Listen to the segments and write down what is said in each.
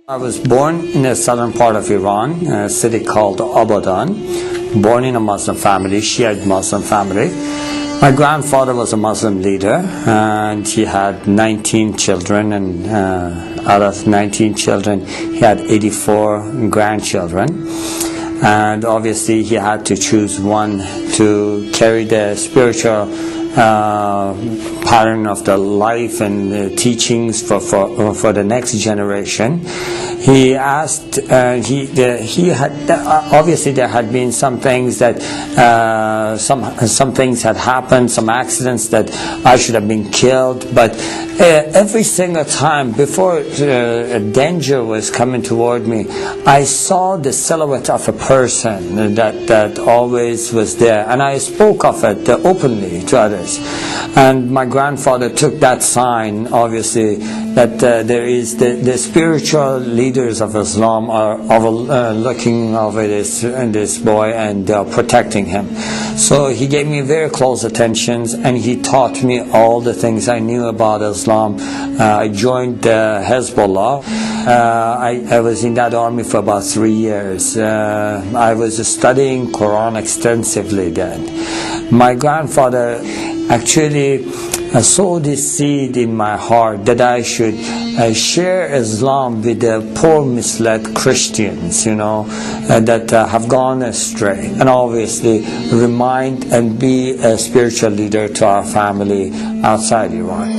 I was born in the southern part of Iran, a city called Abadan. Born in a Muslim family, Shiite Muslim family. My grandfather was a Muslim leader, and he had 19 children, and out of 19 children, he had 84 grandchildren. And obviously, he had to choose one to carry the spiritual pattern of the life and the teachings for the next generation. He asked, he had obviously there had been some things that some things had happened, some accidents that I should have been killed, but every single time before a danger was coming toward me, I saw the silhouette of a person that always was there, and I spoke of it openly to others. And my grandfather took that sign, obviously, that there is the spiritual leaders of Islam are looking over this boy and protecting him. So he gave me very close attentions, and he taught me all the things I knew about Islam. I joined Hezbollah. I was in that army for about 3 years. I was studying Quran extensively then. My grandfather actually sowed this seed in my heart that I should share Islam with the poor misled Christians, that have gone astray, and obviously remind and be a spiritual leader to our family outside Iran.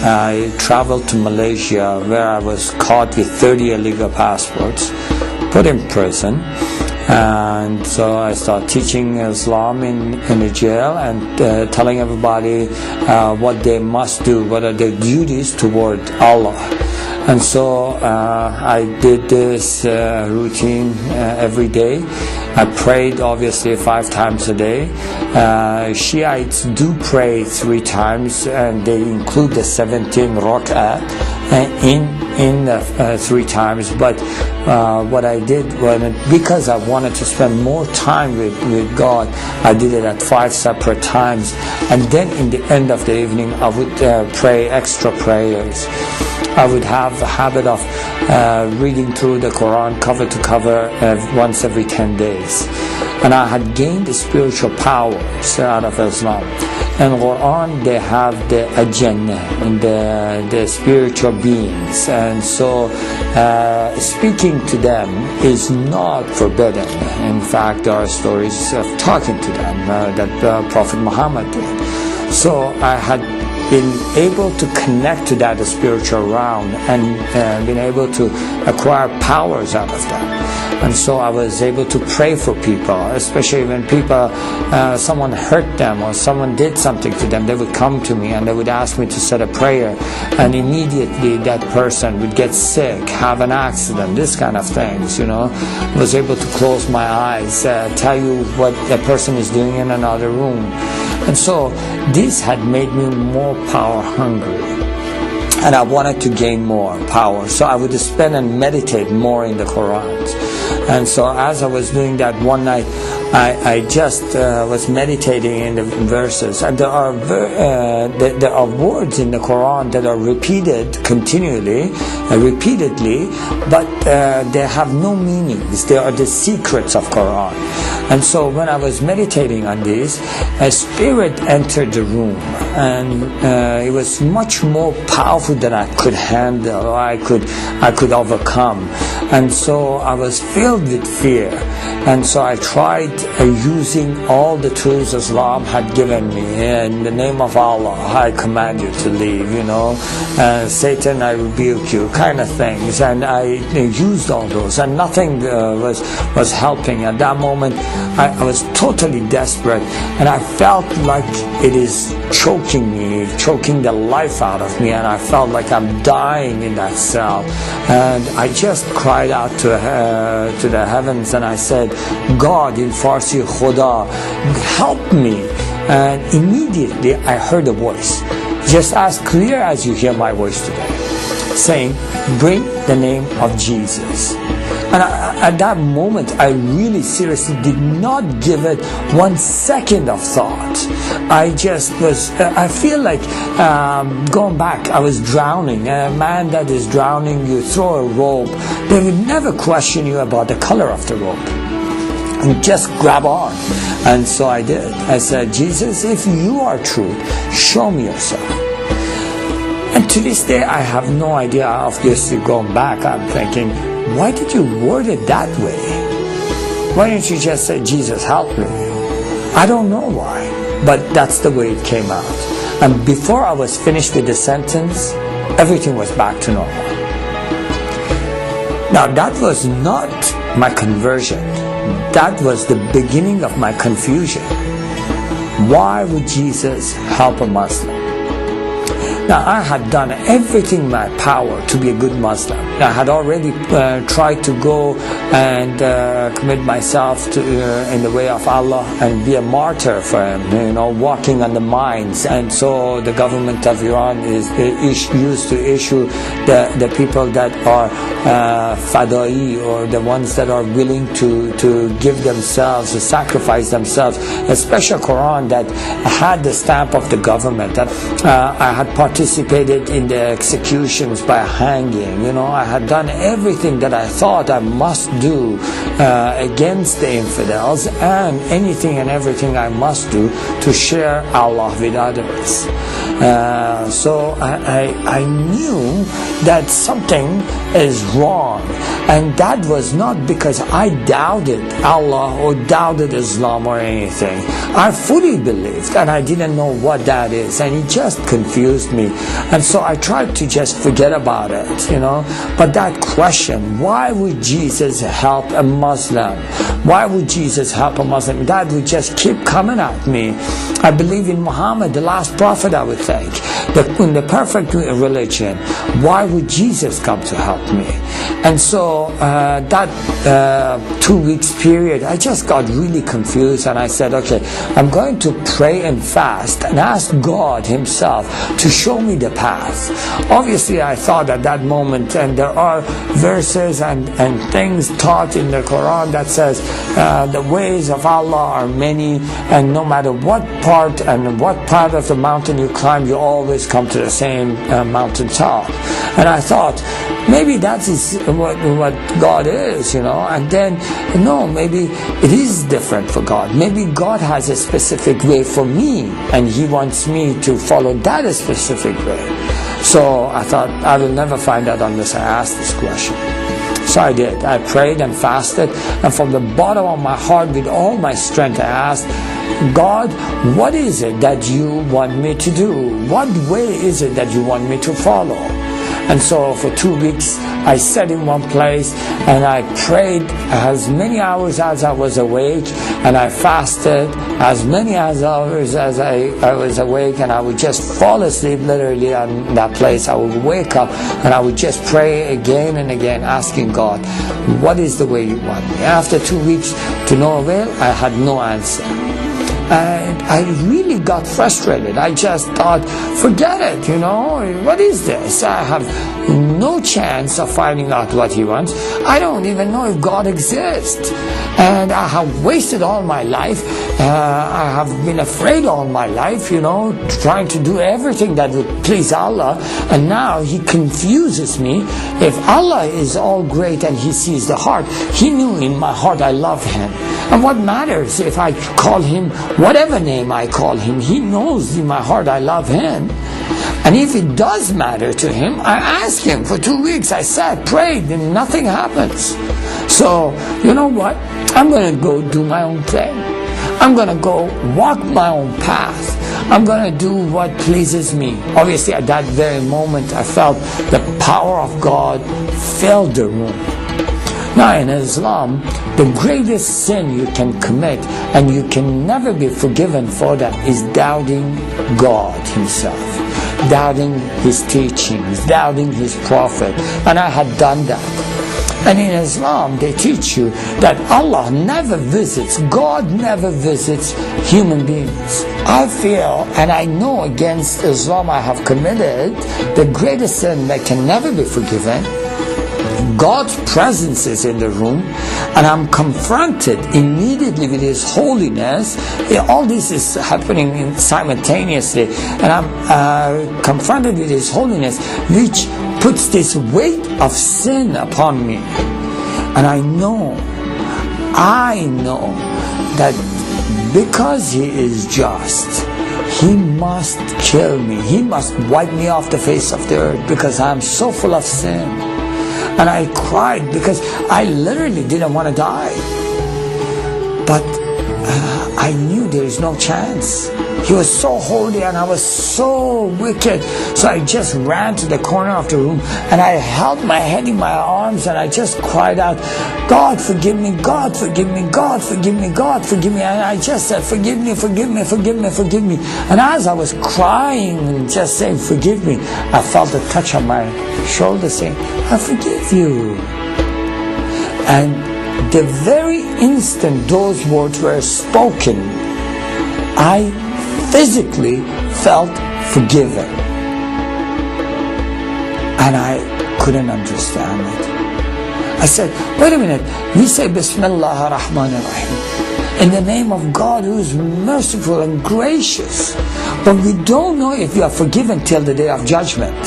I traveled to Malaysia, where I was caught with 30 illegal passports, put in prison. And so I started teaching Islam in the jail and telling everybody what they must do, what are their duties toward Allah. And so I did this routine every day. I prayed obviously 5 times a day. Shiites do pray 3 times, and they include the 17 rak'ah in the 3 times. But what I did, because I wanted to spend more time with God, I did it at 5 separate times. And then in the end of the evening, I would pray extra prayers. I would have the habit of reading through the Quran cover to cover once every 10 days. And I had gained the spiritual powers out of Islam. In Quran, they have the Jannah and the spiritual beings. And so speaking to them is not forbidden. In fact, there are stories of talking to them that Prophet Muhammad did. So I had been able to connect to that spiritual realm and been able to acquire powers out of that. And so I was able to pray for people, especially when people, someone hurt them or someone did something to them. They would come to me and they would ask me to say a prayer, and immediately that person would get sick, have an accident, this kind of things, I was able to close my eyes, tell you what a person is doing in another room. And so this had made me more power hungry, and I wanted to gain more power. So I would spend and meditate more in the Quran. And so as I was doing that one night, I just was meditating in the verses, and there are words in the Quran that are repeated continually, repeatedly, but they have no meanings. They are the secrets of Quran. And so when I was meditating on this, a spirit entered the room, and it was much more powerful than I could handle, or I could overcome. And so I was filled with fear. And so I tried using all the tools Islam had given me. In the name of Allah, I command you to leave, Satan, I rebuke you, kind of things. And I used all those, and nothing was helping. At that moment, I was totally desperate, and I felt like it is choking me, choking the life out of me, and I felt like I'm dying in that cell. And I just cried out to the heavens, and I said, God, in Farsi, Khuda, help me. And immediately I heard a voice, just as clear as you hear my voice today, saying, bring the name of Jesus. And at that moment, I really seriously did not give it 1 second of thought. I feel like going back, I was drowning. A man that is drowning, you throw a rope, they would never question you about the color of the rope. And just grab on. And so I did. I said, Jesus, if you are true, show me yourself. And to this day, I have no idea. Obviously, going back, I'm thinking, why did you word it that way? Why didn't you just say, Jesus, help me? I don't know why, but that's the way it came out. And before I was finished with the sentence, everything was back to normal. Now, that was not my conversion. That was the beginning of my confusion. Why would Jesus help a Muslim? Now, I had done everything in my power to be a good Muslim. I had already tried to go and commit myself to in the way of Allah and be a martyr for Him, walking on the mines. And so the government of Iran used to issue the people that are fadai, or the ones that are willing to give themselves, to sacrifice themselves, a special Quran that had the stamp of the government. That I had participated in the executions by hanging. I had done everything that I thought I must do against the infidels, and anything and everything I must do to share Allah with others. So I knew that something is wrong, and that was not because I doubted Allah or doubted Islam or anything. I fully believed, and I didn't know what that is, and it just confused me. And so I tried to just forget about it, But that question, why would Jesus help a Muslim? Why would Jesus help a Muslim? That would just keep coming at me. I believe in Muhammad, the last prophet, I would think. In the perfect religion, why would Jesus come to help me? And so that 2 weeks period, I just got really confused, and I said, okay, I'm going to pray and fast and ask God Himself to show me the path. Obviously, I thought at that moment, and there are verses and things taught in the Quran that says the ways of Allah are many, and no matter what part and what part of the mountain you climb, you always come to the same mountain top. And I thought, maybe that is what God is, and then, no, maybe it is different for God. Maybe God has a specific way for me, and He wants me to follow that specific way. So I thought, I will never find out unless I ask this question. So I did. I prayed and fasted, and from the bottom of my heart, with all my strength, I asked, God, what is it that you want me to do? What way is it that you want me to follow? And so for 2 weeks, I sat in one place and I prayed as many hours as I was awake, and I fasted as many hours as I was awake, and I would just fall asleep literally on that place. I would wake up and I would just pray again and again, asking God, what is the way you want me? After 2 weeks, to no avail, I had no answer. And I really got frustrated. I just thought, forget it, what is this? I have no chance of finding out what He wants. I don't even know if God exists. And I have wasted all my life. I have been afraid all my life, trying to do everything that would please Allah. And now He confuses me. If Allah is all great and He sees the heart, He knew in my heart I love Him. And what matters if I call Him whatever name I call Him? He knows in my heart I love Him. And if it does matter to Him, I ask Him. For 2 weeks I sat, prayed, and nothing happens. So, you know what? I'm going to go do my own thing. I'm going to go walk my own path. I'm going to do what pleases me. Obviously, at that very moment, I felt the power of God filled the room. Now, in Islam, the greatest sin you can commit, and you can never be forgiven for that, is doubting God Himself, doubting His teachings, doubting His prophet. And I had done that. And in Islam, they teach you that Allah never visits, God never visits human beings. I feel, and I know against Islam I have committed the greatest sin that can never be forgiven God's presence is in the room, and I'm confronted immediately with His holiness. All this is happening simultaneously, and I'm confronted with His holiness, which puts this weight of sin upon me. And I know that because He is just, He must kill me. He must wipe me off the face of the earth, because I am so full of sin. And I cried because I literally didn't want to die. But I knew there is no chance. He was so holy and I was so wicked. So I just ran to the corner of the room and I held my head in my arms and I just cried out, God forgive me, God forgive me, God forgive me, God forgive me. And I just said, forgive me, forgive me, forgive me, forgive me. And as I was crying and just saying, forgive me, I felt a touch on my shoulder saying, I forgive you. And the very instant those words were spoken, I physically felt forgiven. And I couldn't understand it. I said, wait a minute, we say Bismillah ar-Rahman ar-Rahim, in the name of God who is merciful and gracious. But we don't know if we are forgiven till the day of judgment.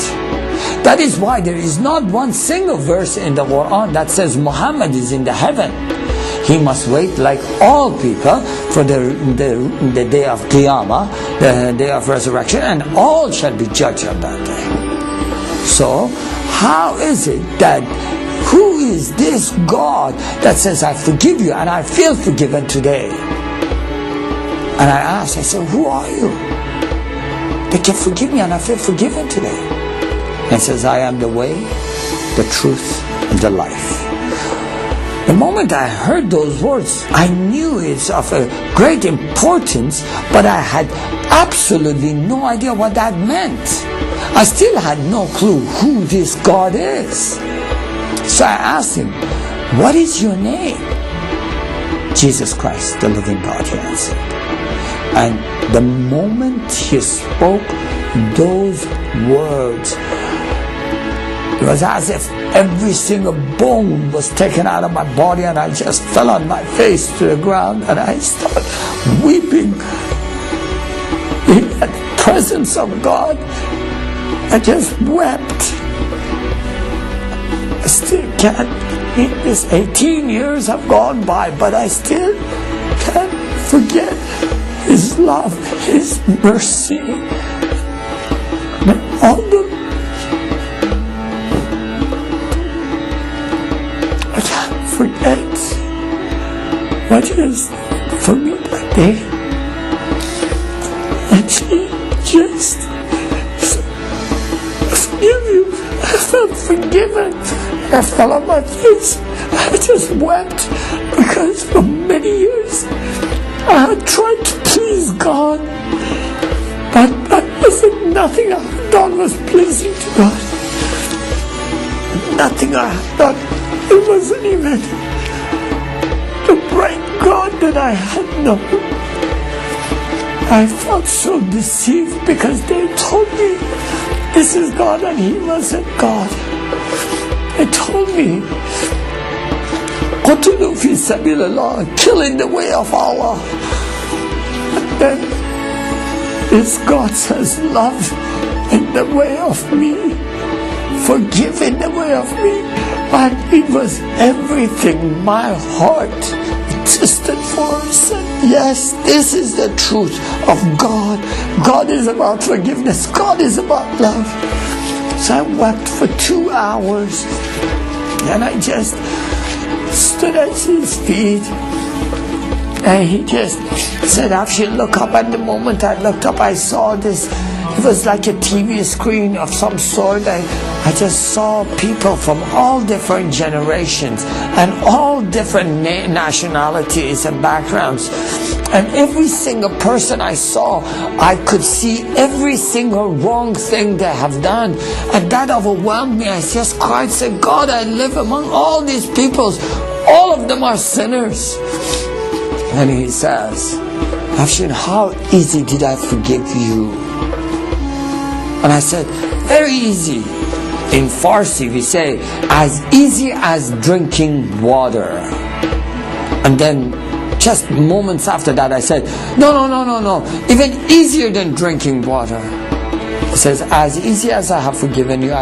That is why there is not one single verse in the Quran that says Muhammad is in the heaven. He must wait like all people for the day of Qiyamah, the day of resurrection, and all shall be judged on that day. So, how is it that, who is this God that says, I forgive you and I feel forgiven today? And I asked, I said, who are you? They can forgive me and I feel forgiven today. And he says, I am the way, the truth, and the life. The moment I heard those words, I knew it's of a great importance, but I had absolutely no idea what that meant. I still had no clue who this God is. So I asked him, what is your name? Jesus Christ, the living God, he answered. And the moment he spoke those words, it was as if every single bone was taken out of my body and I just fell on my face to the ground and I started weeping in the presence of God. I just wept. I still can't, this 18 years have gone by, but I still can't forget His love, His mercy, and all the forget what is for me that day. And she just said, forgive you. I felt forgiven. I fell on my face. I just wept because for many years I had tried to please God, but nothing I had done was pleasing to God. Nothing I had done. It wasn't even the bright God that I had known. I felt so deceived because they told me this is God and He wasn't God. They told me, Qutulu fi sabilillah, kill in the way of Allah. And then this God says, love in the way of me, forgive in the way of me. And it was everything my heart existed for. I said, yes, this is the truth of God. God is about forgiveness. God is about love. So I wept for 2 hours. And I just stood at His feet. And He just said, Afshin, look up. And the moment I looked up, I saw this. It was like a TV screen of some sort. I just saw people from all different generations and all different nationalities and backgrounds. And every single person I saw, I could see every single wrong thing they have done. And that overwhelmed me. I just cried, said, God, I live among all these peoples. All of them are sinners. And He says, Afshin, how easy did I forgive you? And I said, very easy. In Farsi we say, as easy as drinking water. And then just moments after that I said, no, even easier than drinking water. He says, as easy as I have forgiven you,